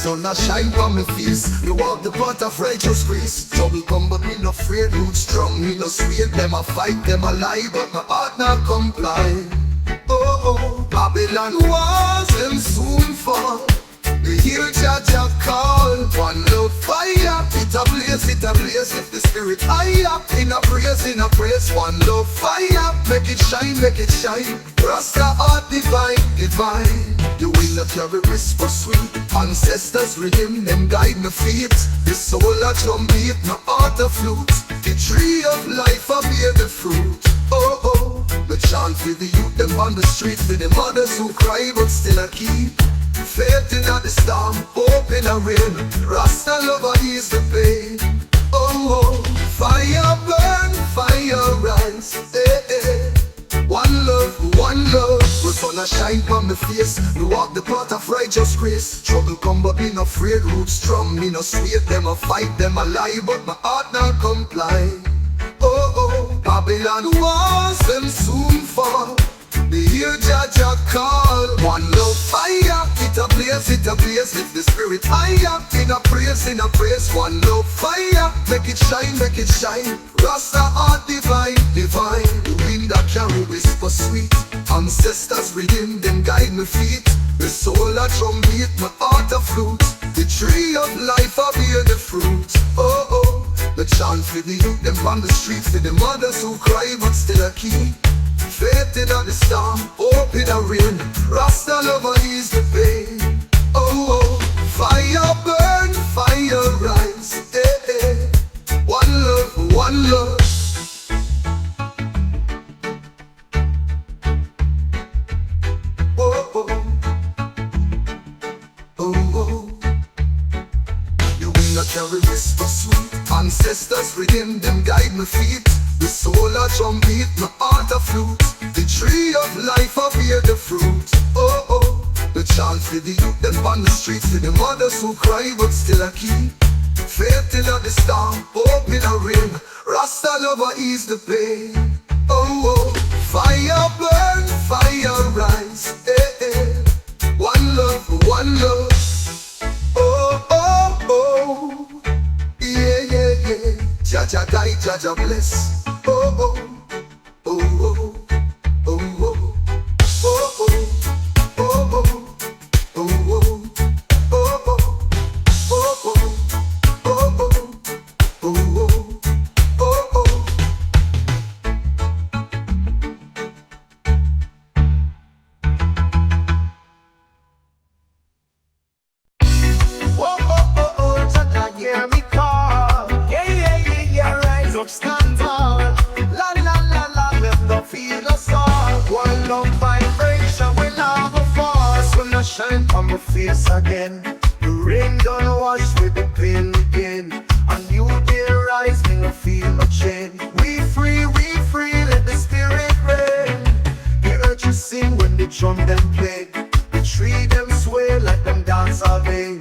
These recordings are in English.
sun a shine from me face. Me walk the path of righteous grace. Trouble come but me no afraid. Root strong, me no sway. Them a fight, them a lie, but my heart not comply. Oh, Babylon walls them soon fall. The hear Jah call. One love fire, it a blaze, it a blaze. If the spirit high up, in a praise. One love fire, make it shine, make it shine. Rasta heart divine, divine. The wind that carry whisper sweet. Ancestors rhythm, them guide my feet. The soul a drum beat, my heart a flute. The tree of life a bear the fruit. Oh, oh, the chant for the youth, them on the street. For the mothers who cry but still a keep faith in the storm, hope in the rain. Rasta lover ease the pain. Oh, oh, fire burn, fire rise. Eh, eh. One love, one love. The sun a shine from my face. Me walk the path of righteous grace. Trouble come but me no afraid. Roots strong, me no sway. Them a fight, them a lie, but my heart not comply. Oh, oh, Babylon walls them soon fall. The hear Jah call. One love fire, it a blaze, it a blaze. If the spirit higher, in a praise. One love fire, make it shine, make it shine. Rasta heart divine, divine. The wind that carry whisper sweet. Ancestors rhythm, them guide my feet. The soul a drum beat, my heart a flute. The tree of life a bear the fruit. Oh, oh, the chant for the youth, them on the street. For the mothers who cry but still a keep faith in the storm, hope in the rain. Rasta lover ease the pain. Oh, oh, fire burn, fire rise. Eh, eh. One love, one love. Oh, oh, oh, oh. The wind that carry whisper sweet. Ancestors rhythm, them guide my feet. The soul a drum beat, my heart a flute. The tree of life a bear the fruit. Oh, oh, the chant for the youth, them on the street. For the mothers who cry but still a keep faith in the storm, hope in the rain. Rasta lover ease the pain. Oh, oh, fire burn, fire rise. Eh, eh. One love, one love. Oh, oh, oh. Yeah, yeah, yeah. Jah guide, Jah bless. Oh, oh, oh, oh, oh, oh, oh, oh, oh, oh, oh, oh, shine on my face again. The rain done wash with the pain again. A new day rise, me no feel no change. We free, let the spirit reign. The earth you sing when the drum them play. The tree them sway like them dance all day.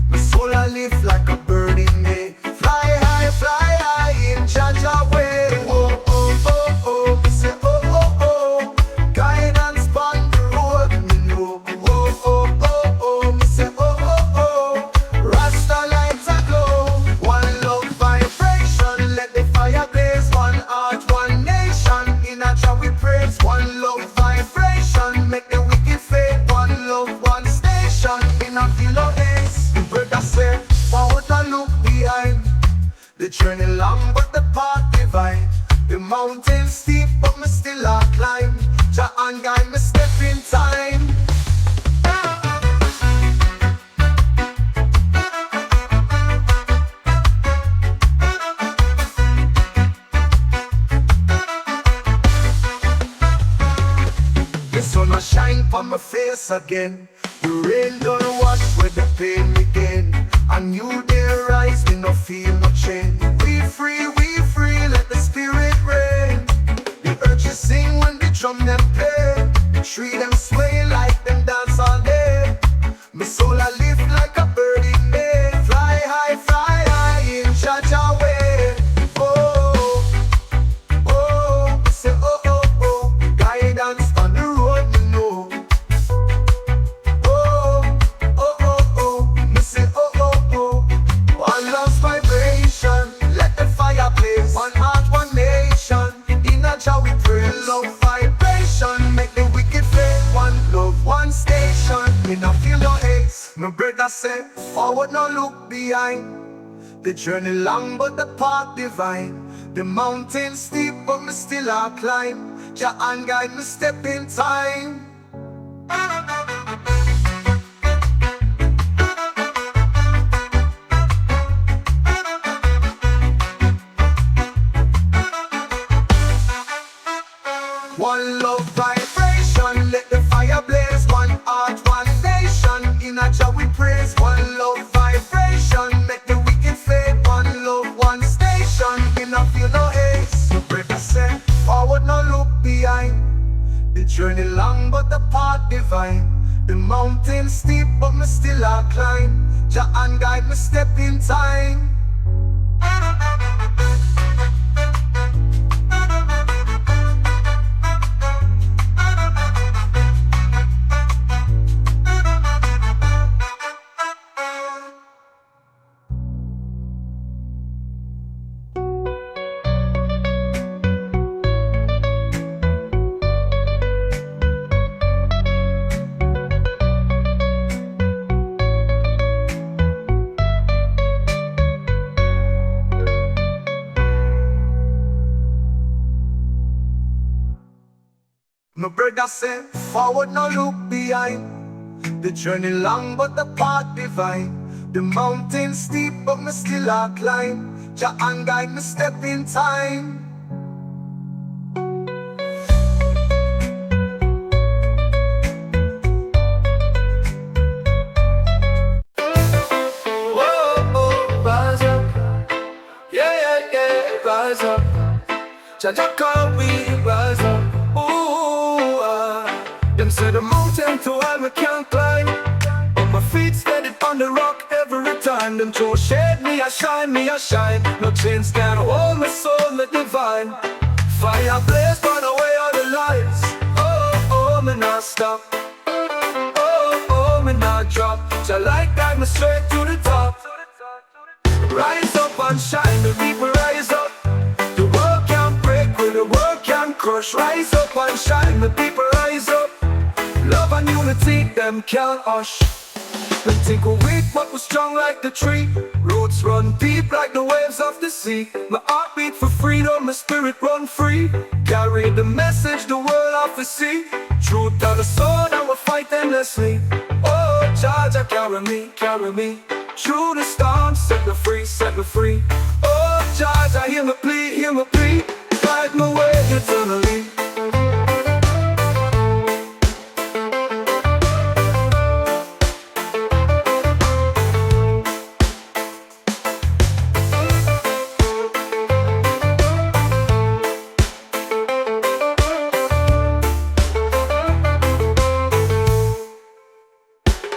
My soul I live like a bird in May. Fly high in Jah way. Oh, oh, oh, oh, we say oh, oh, oh. Guidance on the road, me know. Oh, oh, oh, oh, me say oh, oh, oh. Rasta lights a glow. One love vibration, let the fire blaze. One heart, one nation, in a Jah we praise. One love vibration, make the wicked fade. One love, one station, in a kilo ace. The brother say, forward and look behind. The journey long but the path divine. The mountain steep but me still a climb. Jah and guide me step in time. The sun a shine on my face again. The rain don't wash with the pain again. A new day rise, me no feel no change. We free, let the spirit reign. The earth you sing when the drum them play. The tree them sway like them dance all day. My soul I live like a bird in May. Fly high in Jah way. Oh, oh, we say oh, oh, oh. Guidance on the road, me know. Oh, oh, oh, oh. My brother say, forward no look behind. The journey long but the path divine. The mountain steep but me still a climb. Jah hand guide me step in time. One love vibration, let the fire blaze. One heart, one nation, in a Jah we praise. One love vibration, make the wicked fade. One love, one station, in a feel no haze. Brother say, forward no look behind. The journey long but the path divine. The mountain steep but me still a climb. Jah hand guide me step in time. My brother said, forward no look behind. The journey long but the path divine. The mountain steep but me still a climb. Jah hand guide me step in time. Whoa, rise up. Yeah, yeah, yeah, rise up. Jah Jah call we rise up. Them say the mountain too high me can't climb, but my feet steady on the rock every time. Them throw shade, me I shine, me I shine. No chains can hold my soul, me divine. Fire blaze, burn away all the lights. Oh, oh, me not stop. Oh, oh, me not drop. Jah light guide me straight to the top. Rise up and shine, the people rise up. The world can't break when the world can't crush. Rise up and shine, the people rise up. Love and unity, them can't hush. Them think we're weak, but we're strong like the tree. Roots run deep like the waves of the sea. My heart beat for freedom, my spirit run free. Carry the message the world off the sea. Truth on the sword, and we'll fight endlessly. Oh, Jah Jah carry me. Through the storm, set me free, set me free. Oh, Jah Jah hear me plea. Guide my way eternally.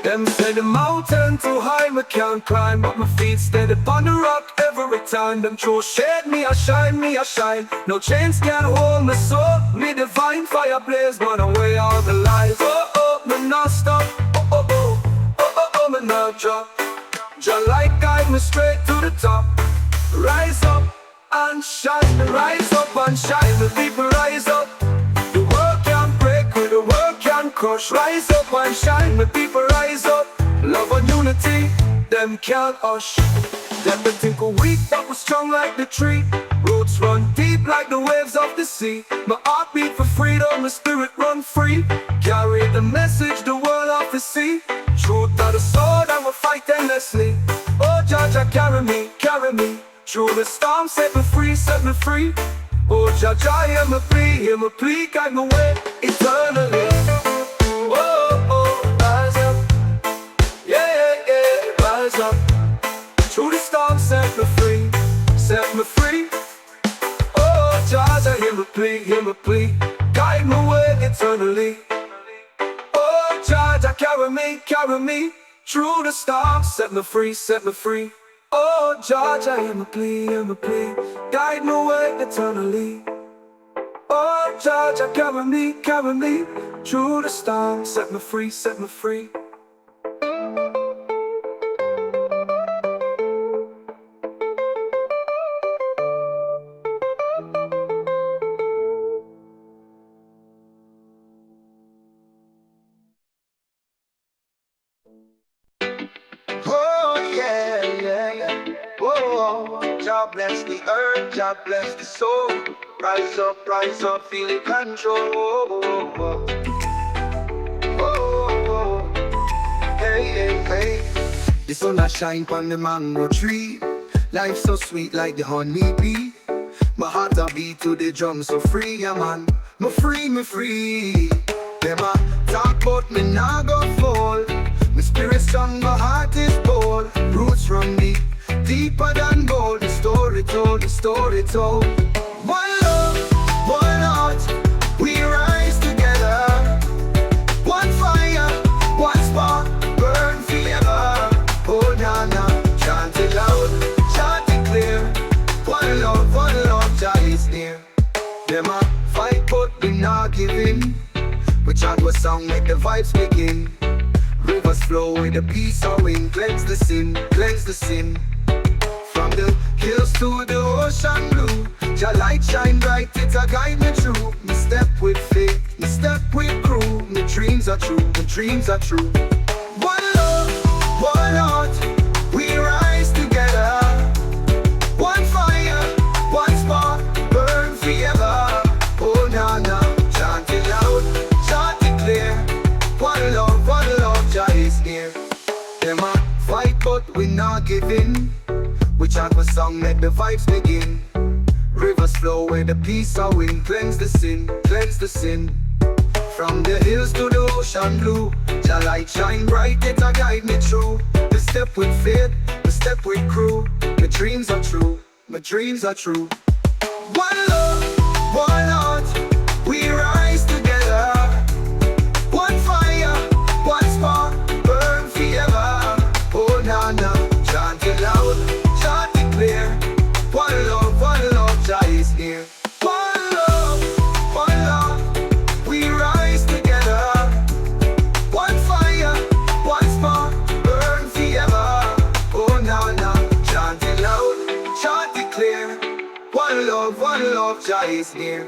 Them say the mountain too high, me can't climb, but my feet steady upon the rock every time. Them throw shade, me I shine, me I shine. No chains can hold my soul, me divine. Fire blaze, burn away all the lies. Oh, oh, me not stop. Oh, oh, oh, oh, oh, oh, me not drop. Jah light guide me straight to the top. Rise up and shine, rise up and shine. The people rise up. The world can't break with the world can't crush. Rise up and shine, the people rise up. Love and unity, them can't hush. Them they think we're weak, but we're strong like the tree. Roots run deep like the waves of the sea. My heart beat for freedom, my spirit run free. Carry the message the world off the sea. Truth of the sword, and we'll fight endlessly. Oh, Jah Jah carry me. Through the storm, set me free, set me free. Oh, Jah Jah hear me plea, guide my way eternally. Oh, oh, rise up. Yeah, yeah, yeah, rise up. Through the storm, set me free, set me free. Oh, Jah Jah hear me plea, guide my way eternally. Oh, Jah Jah carry me. Through the storm, set me free, set me free. Oh, Jah Jah hear me plea, guide my way eternally. Oh, Jah Jah carry me. Through the storm, set me free, set me free. God bless the earth, God bless the soul. Rise up, feel it control. Oh, oh, oh. Oh, oh. Hey, hey, hey. The sun a shine pon the mango tree. Life so sweet like the honey bee. My heart a beat to the drum so free, yeah man. Me free, me free. Them a talk but me nah go fall. My spirit strong, my heart is bold. Roots run deep, deeper than gold. The story told, the story told. One love, one heart, we rise together. One fire, one spark, burn forever. Oh na na, chant it loud, chant it clear. One love, Jah is near. Them a fight but we not giving. We chant a song, make the vibes begin. Rivers flow with the peace of wind. Cleanse the sin, cleanse the sin. From the hills to the ocean blue, Jah light shine bright, it a guide me through. Me step with faith, me step with crew. My dreams are true, my dreams are true. One love, one heart, we rise together. One fire, one spark, burn forever. Oh na na, chant it loud, chant it clear. One love, Jah is near. Them a fight but we not giving. We chant a song, let the vibes begin. Rivers flow with the peace of wind. Cleanse the sin, cleanse the sin. From the hills to the ocean blue, Jah light shine bright, it a guide me through. The step with faith, the step with crew. My dreams are true, my dreams are true. One love, one heart, we rise together. One fire, one spark, burn forever. Oh na na, chant it loud, chant it clear. One love, Jah is here. One love, we rise together. One fire, one spark, burn forever. Oh na na, chant it loud, chant it clear. One love, Jah is near.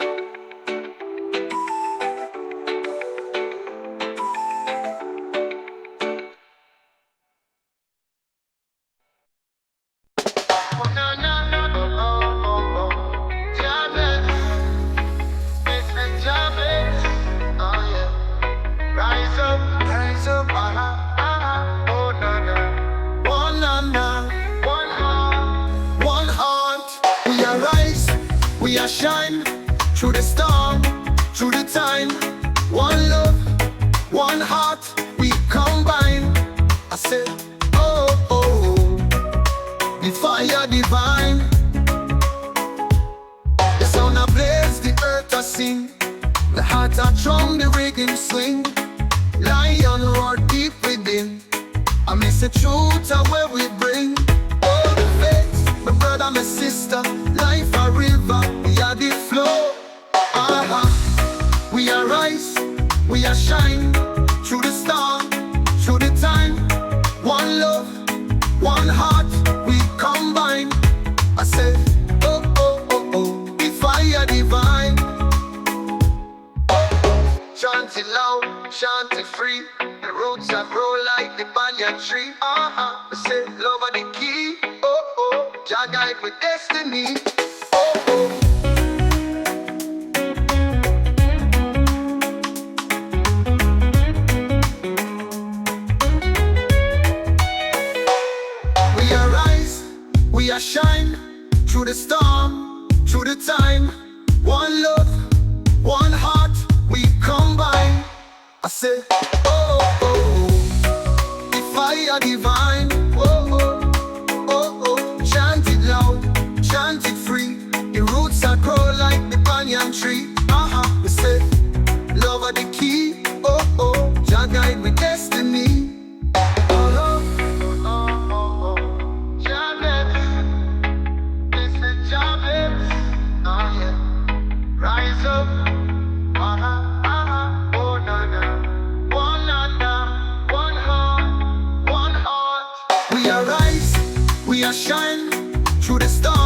We are shine through the storm, through the time. One love, one heart, we combine. I said, oh, oh, the fire divine. The sun ablaze, the earth a sing. The heart a drum, the reggae swing. Lion roar deep within. I miss the truth of where we bring. Oh, the faith, my brother, my sister. Life a river, we are the flow. We are rise, we are shine. Through the storm, through the time. One love, one heart, we combine. I said, oh, oh, oh, oh, the fire divine. Chant it loud, chant it free. The roots that grow like the banyan tree. I said, love are the key. Oh, oh, Jah guide with destiny. Oh, oh. We are rise, we are shine. Through the storm, through the time. One love, one heart, we combine. I say, oh, oh, the fire divine. Oh, oh, oh, oh, chant it loud, chant it free. The roots are grow like the banyan tree. We say, love are the key. Oh, oh, Jah guide with destiny. Oh, oh, oh, oh, oh, Jah bless. This is Jah bless. Oh, yeah, rise up. We are rise, we are shine through the storm.